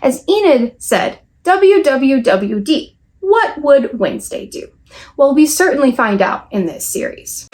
As Enid said, WWWD, what would Wednesday do? Well, we certainly find out in this series.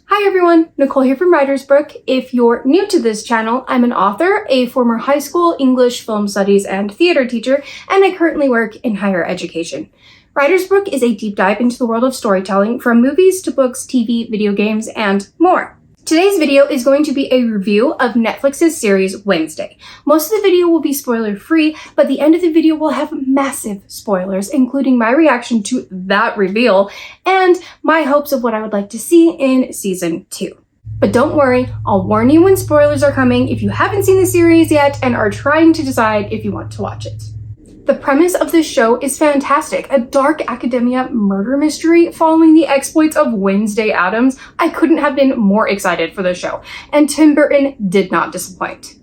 Hi everyone, Nicole here from Writersbrooke. If you're new to this channel, I'm an author, a former high school English, film studies, and theater teacher, and I currently work in higher education. Writersbrooke is a deep dive into the world of storytelling, from movies to books, TV, video games, and more. Today's video is going to be a review of Netflix's series Wednesday. Most of the video will be spoiler-free, but the end of the video will have massive spoilers, including my reaction to that reveal and my hopes of what I would like to see in season 2. But don't worry, I'll warn you when spoilers are coming if you haven't seen the series yet and are trying to decide if you want to watch it. The premise of this show is fantastic. A dark academia murder mystery following the exploits of Wednesday Addams. I couldn't have been more excited for the show, and Tim Burton did not disappoint.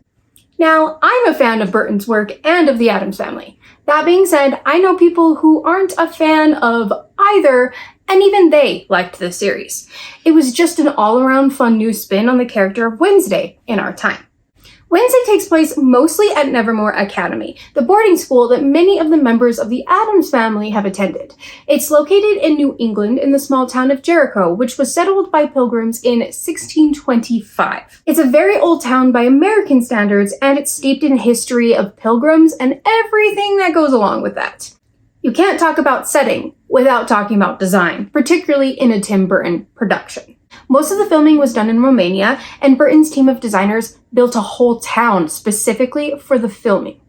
Now, I'm a fan of Burton's work and of the Addams Family. That being said, I know people who aren't a fan of either, and even they liked the series. It was just an all-around fun new spin on the character of Wednesday in our time. Wednesday takes place mostly at Nevermore Academy, the boarding school that many of the members of the Addams family have attended. It's located in New England in the small town of Jericho, which was settled by Pilgrims in 1625. It's a very old town by American standards, and it's steeped in a history of Pilgrims and everything that goes along with that. You can't talk about setting without talking about design, particularly in a Tim Burton production. Most of the filming was done in Romania, and Burton's team of designers built a whole town specifically for the filming.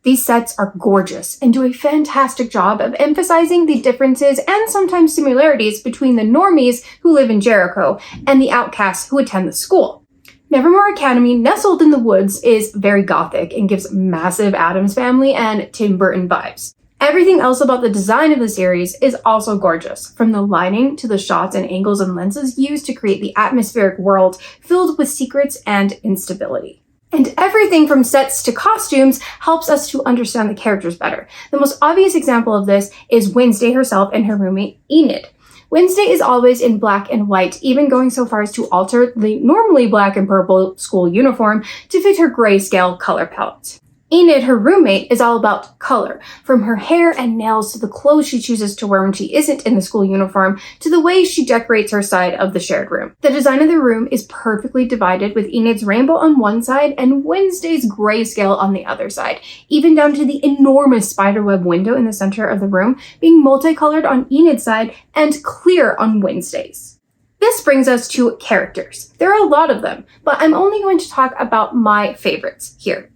These sets are gorgeous and do a fantastic job of emphasizing the differences and sometimes similarities between the normies who live in Jericho and the outcasts who attend the school. Nevermore Academy, nestled in the woods, is very gothic and gives massive Addams Family and Tim Burton vibes. Everything else about the design of the series is also gorgeous, from the lighting to the shots and angles and lenses used to create the atmospheric world filled with secrets and instability. And everything from sets to costumes helps us to understand the characters better. The most obvious example of this is Wednesday herself and her roommate Enid. Wednesday is always in black and white, even going so far as to alter the normally black and purple school uniform to fit her grayscale color palette. Enid, her roommate, is all about color, from her hair and nails to the clothes she chooses to wear when she isn't in the school uniform, to the way she decorates her side of the shared room. The design of the room is perfectly divided, with Enid's rainbow on one side and Wednesday's grayscale on the other side, even down to the enormous spiderweb window in the center of the room being multicolored on Enid's side and clear on Wednesday's. This brings us to characters. There are a lot of them, but I'm only going to talk about my favorites here.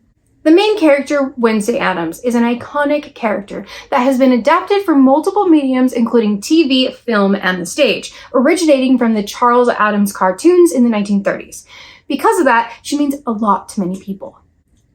The main character, Wednesday Addams, is an iconic character that has been adapted for multiple mediums, including TV, film, and the stage, originating from the Charles Addams cartoons in the 1930s. Because of that, she means a lot to many people.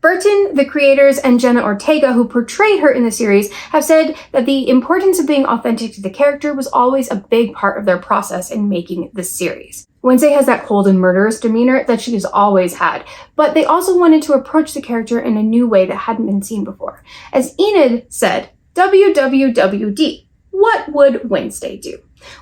Burton, the creators, and Jenna Ortega, who portrayed her in the series, have said that the importance of being authentic to the character was always a big part of their process in making the series. Wednesday has that cold and murderous demeanor that she has always had, but they also wanted to approach the character in a new way that hadn't been seen before. As Enid said, WWWD, what would Wednesday do?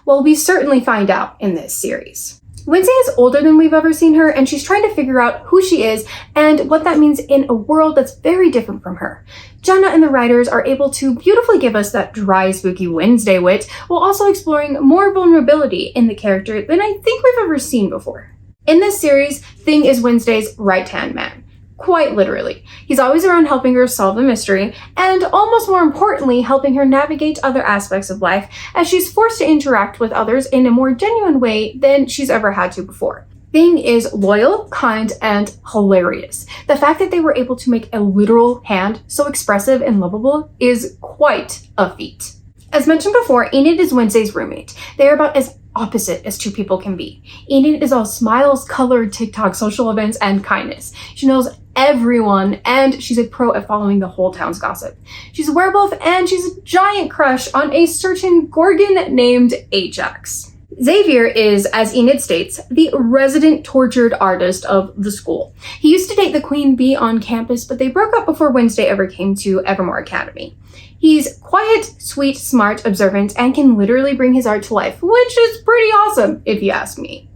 Well, we certainly find out in this series. Wednesday is older than we've ever seen her, and she's trying to figure out who she is and what that means in a world that's very different from her. Jenna and the writers are able to beautifully give us that dry, spooky Wednesday wit, while also exploring more vulnerability in the character than I think we've ever seen before. In this series, Thing is Wednesday's right-hand man. Quite literally. He's always around helping her solve the mystery, and almost more importantly, helping her navigate other aspects of life as she's forced to interact with others in a more genuine way than she's ever had to before. Thing is loyal, kind, and hilarious. The fact that they were able to make a literal hand so expressive and lovable is quite a feat. As mentioned before, Enid is Wednesday's roommate. They are about as opposite as two people can be. Enid is all smiles, color, TikTok, social events, and kindness. She knows everyone, and she's a pro at following the whole town's gossip. She's a werewolf, and she's a giant crush on a certain Gorgon named Ajax. Xavier is, as Enid states, the resident tortured artist of the school. He used to date the queen bee on campus, but they broke up before Wednesday ever came to Evermore Academy. He's quiet, sweet, smart, observant, and can literally bring his art to life, which is pretty awesome, if you ask me.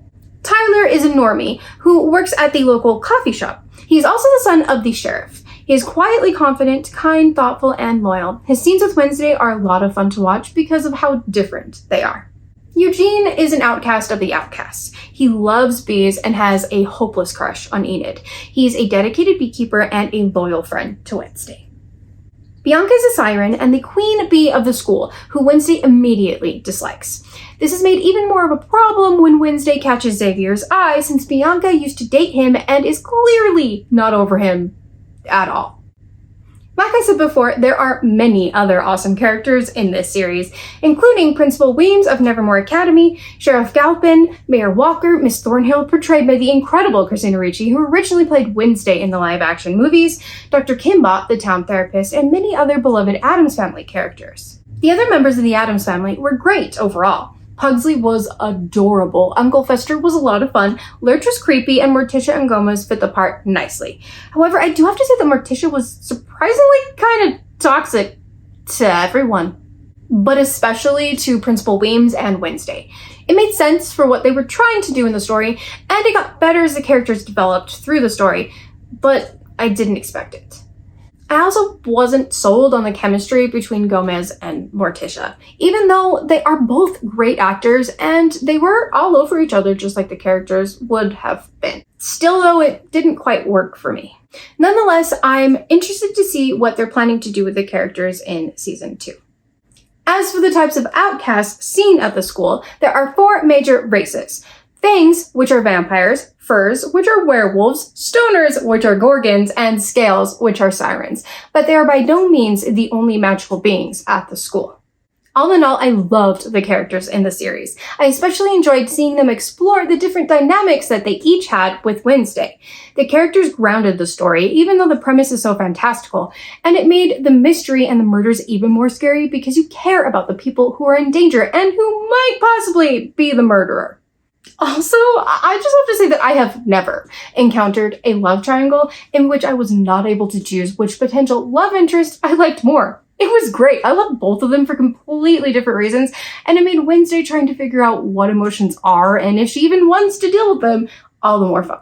Tyler is a normie who works at the local coffee shop. He's also the son of the sheriff. He is quietly confident, kind, thoughtful, and loyal. His scenes with Wednesday are a lot of fun to watch because of how different they are. Eugene is an outcast of the outcasts. He loves bees and has a hopeless crush on Enid. He's a dedicated beekeeper and a loyal friend to Wednesday. Bianca is a siren and the queen bee of the school, who Wednesday immediately dislikes. This is made even more of a problem when Wednesday catches Xavier's eye, since Bianca used to date him and is clearly not over him at all. Like I said before, there are many other awesome characters in this series, including Principal Weems of Nevermore Academy, Sheriff Galpin, Mayor Walker, Miss Thornhill, portrayed by the incredible Christina Ricci, who originally played Wednesday in the live-action movies, Dr. Kimbot, the town therapist, and many other beloved Addams Family characters. The other members of the Addams Family were great overall. Pugsley was adorable, Uncle Fester was a lot of fun, Lurch was creepy, and Morticia and Gomez fit the part nicely. However, I do have to say that Morticia was surprisingly kind of toxic to everyone, but especially to Principal Weems and Wednesday. It made sense for what they were trying to do in the story, and it got better as the characters developed through the story, but I didn't expect it. I also wasn't sold on the chemistry between Gomez and Morticia, even though they are both great actors and they were all over each other just like the characters would have been. Still though, it didn't quite work for me. Nonetheless, I'm interested to see what they're planning to do with the characters in season 2. As for the types of outcasts seen at the school, there are 4 major races. Fangs, which are vampires, Furs, which are werewolves, Stoners, which are gorgons, and Scales, which are sirens. But they are by no means the only magical beings at the school. All in all, I loved the characters in the series. I especially enjoyed seeing them explore the different dynamics that they each had with Wednesday. The characters grounded the story, even though the premise is so fantastical, and it made the mystery and the murders even more scary because you care about the people who are in danger and who might possibly be the murderer. Also, I just have to say that I have never encountered a love triangle in which I was not able to choose which potential love interest I liked more. It was great. I loved both of them for completely different reasons, and it made Wednesday trying to figure out what emotions are and if she even wants to deal with them all the more fun.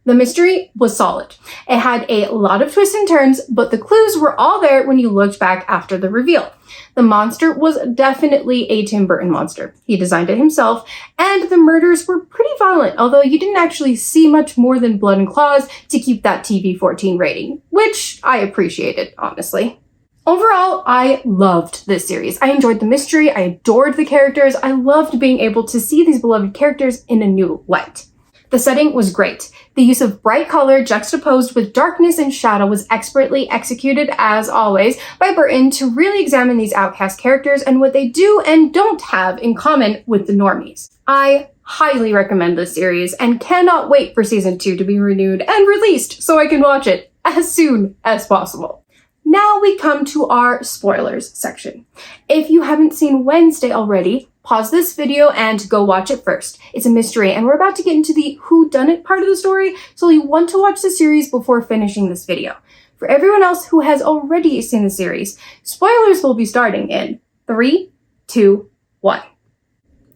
The mystery was solid. It had a lot of twists and turns, but the clues were all there when you looked back after the reveal. The monster was definitely a Tim Burton monster. He designed it himself, and the murders were pretty violent, although you didn't actually see much more than blood and claws to keep that TV-14 rating, which I appreciated, honestly. Overall, I loved this series. I enjoyed the mystery, I adored the characters, I loved being able to see these beloved characters in a new light. The setting was great. The use of bright color juxtaposed with darkness and shadow was expertly executed, as always, by Burton to really examine these outcast characters and what they do and don't have in common with the normies. I highly recommend this series and cannot wait for season 2 to be renewed and released so I can watch it as soon as possible. Now we come to our spoilers section. If you haven't seen Wednesday already, pause this video and go watch it first. It's a mystery, and we're about to get into the whodunit part of the story, so you want to watch the series before finishing this video. For everyone else who has already seen the series, spoilers will be starting in 3, 2, 1.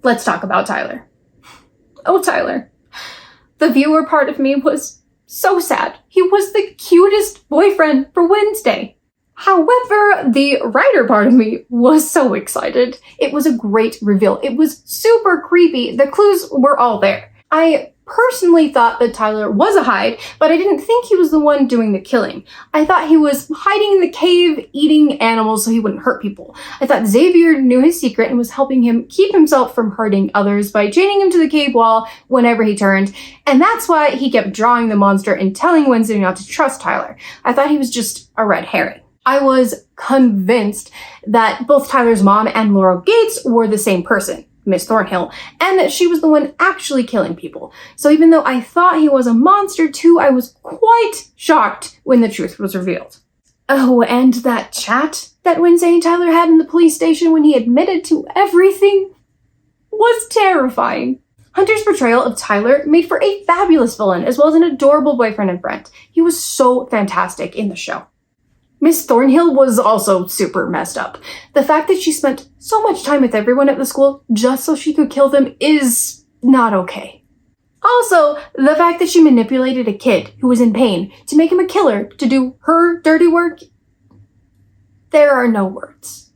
Let's talk about Tyler. Oh, Tyler. The viewer part of me was so sad. He was the cutest boyfriend for Wednesday. However, the writer part of me was so excited. It was a great reveal. It was super creepy. The clues were all there. I personally thought that Tyler was a Hyde, but I didn't think he was the one doing the killing. I thought he was hiding in the cave, eating animals so he wouldn't hurt people. I thought Xavier knew his secret and was helping him keep himself from hurting others by chaining him to the cave wall whenever he turned, and that's why he kept drawing the monster and telling Wednesday not to trust Tyler. I thought he was just a red herring. I was convinced that both Tyler's mom and Laurel Gates were the same person, Miss Thornhill, and that she was the one actually killing people. So even though I thought he was a monster too, I was quite shocked when the truth was revealed. Oh, and that chat that Wednesday and Tyler had in the police station when he admitted to everything. was terrifying. Hunter's portrayal of Tyler made for a fabulous villain as well as an adorable boyfriend and friend. He was so fantastic in the show. Miss Thornhill was also super messed up. The fact that she spent so much time with everyone at the school just so she could kill them is not okay. Also, the fact that she manipulated a kid who was in pain to make him a killer to do her dirty work, there are no words.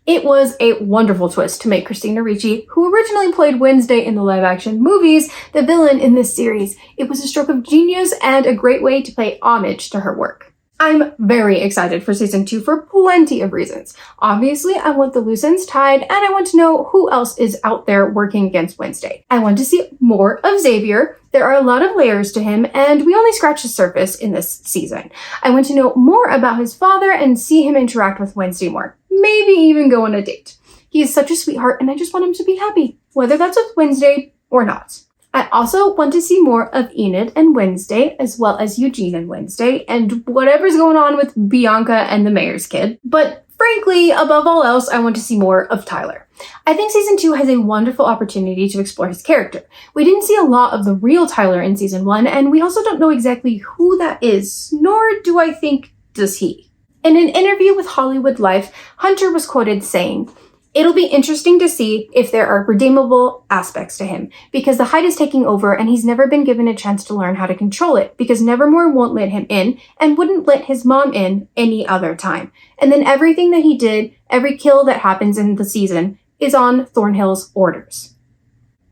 It was a wonderful twist to make Christina Ricci, who originally played Wednesday in the live-action movies, the villain in this series. It was a stroke of genius and a great way to pay homage to her work. I'm very excited for season 2 for plenty of reasons. Obviously, I want the loose ends tied, and I want to know who else is out there working against Wednesday. I want to see more of Xavier. There are a lot of layers to him, and we only scratched the surface in this season. I want to know more about his father and see him interact with Wednesday more. Maybe even go on a date. He is such a sweetheart, and I just want him to be happy, whether that's with Wednesday or not. I also want to see more of Enid and Wednesday, as well as Eugene and Wednesday, and whatever's going on with Bianca and the mayor's kid. But frankly, above all else, I want to see more of Tyler. I think season 2 has a wonderful opportunity to explore his character. We didn't see a lot of the real Tyler in season 1, and we also don't know exactly who that is, nor do I think does he. In an interview with Hollywood Life, Hunter was quoted saying, "It'll be interesting to see if there are redeemable aspects to him, because the Hyde is taking over and he's never been given a chance to learn how to control it, because Nevermore won't let him in and wouldn't let his mom in any other time. And then everything that he did, every kill that happens in the season, is on Thornhill's orders."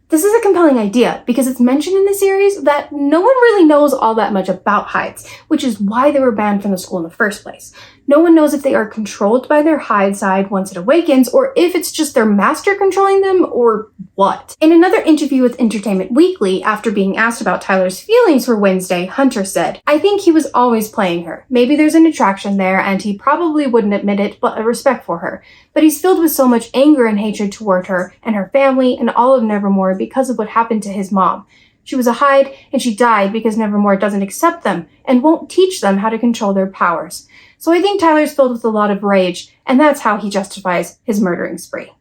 This is a compelling idea because it's mentioned in the series that no one really knows all that much about Hydes, which is why they were banned from the school in the first place. No one knows if they are controlled by their Hyde side once it awakens, or if it's just their master controlling them, or what. In another interview with Entertainment Weekly, after being asked about Tyler's feelings for Wednesday, Hunter said, "I think he was always playing her. Maybe there's an attraction there, and he probably wouldn't admit it, but a respect for her. But he's filled with so much anger and hatred toward her and her family and all of Nevermore because of what happened to his mom. She was a Hyde, and she died because Nevermore doesn't accept them and won't teach them how to control their powers. So I think Tyler's filled with a lot of rage, and that's how he justifies his murdering spree."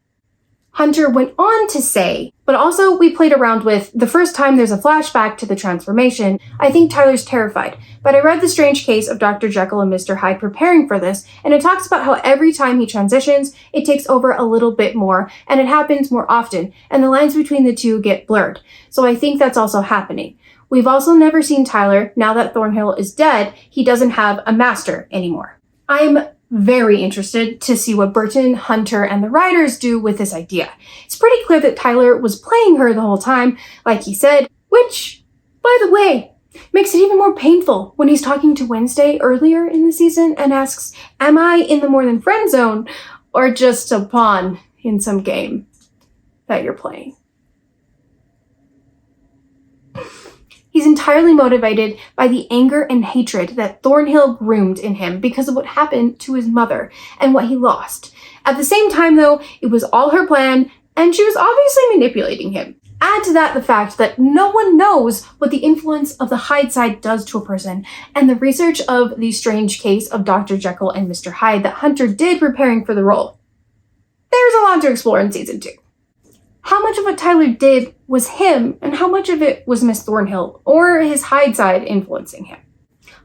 Hunter went on to say, "But also we played around with the first time there's a flashback to the transformation. I think Tyler's terrified, but I read The Strange Case of Dr. Jekyll and Mr. Hyde preparing for this, and it talks about how every time he transitions, it takes over a little bit more, and it happens more often, and the lines between the two get blurred. So I think that's also happening. We've also never seen Tyler. Now that Thornhill is dead, he doesn't have a master anymore." I'm very interested to see what Burton, Hunter, and the writers do with this idea. It's pretty clear that Tyler was playing her the whole time, like he said, which, by the way, makes it even more painful when he's talking to Wednesday earlier in the season and asks, "Am I in the more than friend zone, or just a pawn in some game that you're playing?" He's entirely motivated by the anger and hatred that Thornhill groomed in him because of what happened to his mother and what he lost. At the same time, though, it was all her plan, and she was obviously manipulating him. Add to that the fact that no one knows what the influence of the Hyde side does to a person, and the research of The Strange Case of Dr. Jekyll and Mr. Hyde that Hunter did preparing for the role. There's a lot to explore in season 2. How much of what Tyler did was him, and how much of it was Miss Thornhill, or his Hyde side influencing him?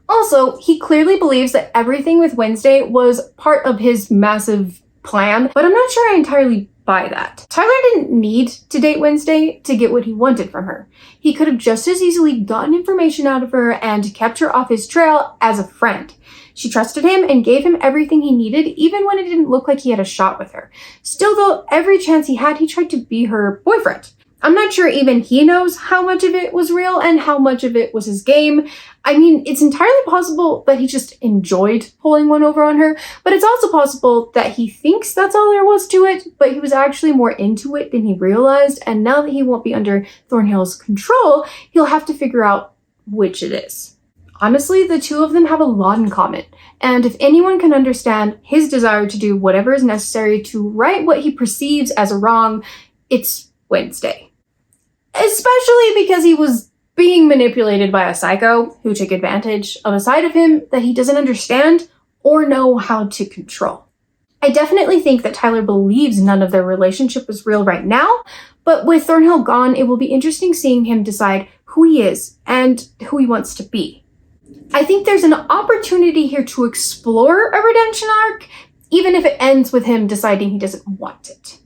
Also, he clearly believes that everything with Wednesday was part of his massive plan, but I'm not sure I entirely buy that. Tyler didn't need to date Wednesday to get what he wanted from her. He could have just as easily gotten information out of her and kept her off his trail as a friend. She trusted him and gave him everything he needed, even when it didn't look like he had a shot with her. Still, though, every chance he had, he tried to be her boyfriend. I'm not sure even he knows how much of it was real and how much of it was his game. I mean, it's entirely possible that he just enjoyed pulling one over on her, but it's also possible that he thinks that's all there was to it, but he was actually more into it than he realized, and now that he won't be under Thornhill's control, he'll have to figure out which it is. Honestly, the two of them have a lot in common, and if anyone can understand his desire to do whatever is necessary to right what he perceives as a wrong, it's Wednesday. Especially because he was being manipulated by a psycho who took advantage of a side of him that he doesn't understand or know how to control. I definitely think that Tyler believes none of their relationship is real right now, But with Thornhill gone, it will be interesting seeing him decide who he is and who he wants to be. I think there's an opportunity here to explore a redemption arc, even if it ends with him deciding he doesn't want it.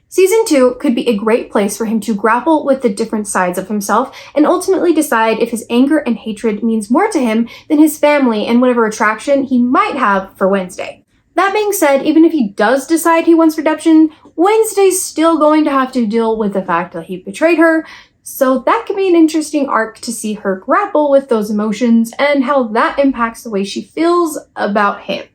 Season 2 could be a great place for him to grapple with the different sides of himself and ultimately decide if his anger and hatred means more to him than his family and whatever attraction he might have for Wednesday. That being said, even if he does decide he wants redemption, Wednesday's still going to have to deal with the fact that he betrayed her, so that could be an interesting arc to see her grapple with those emotions and how that impacts the way she feels about him.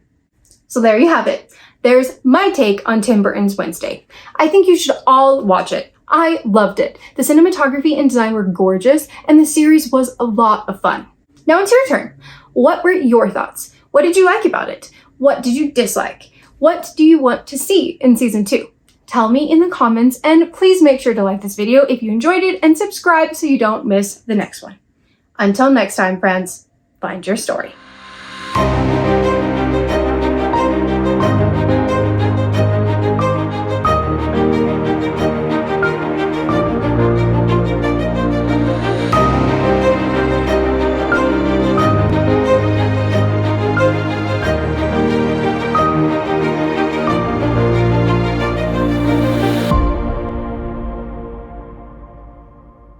So there you have it. There's my take on Tim Burton's Wednesday. I think you should all watch it. I loved it. The cinematography and design were gorgeous, and the series was a lot of fun. Now it's your turn. What were your thoughts? What did you like about it? What did you dislike? What do you want to see in season 2? Tell me in the comments, and please make sure to like this video if you enjoyed it and subscribe so you don't miss the next one. Until next time, friends, find your story.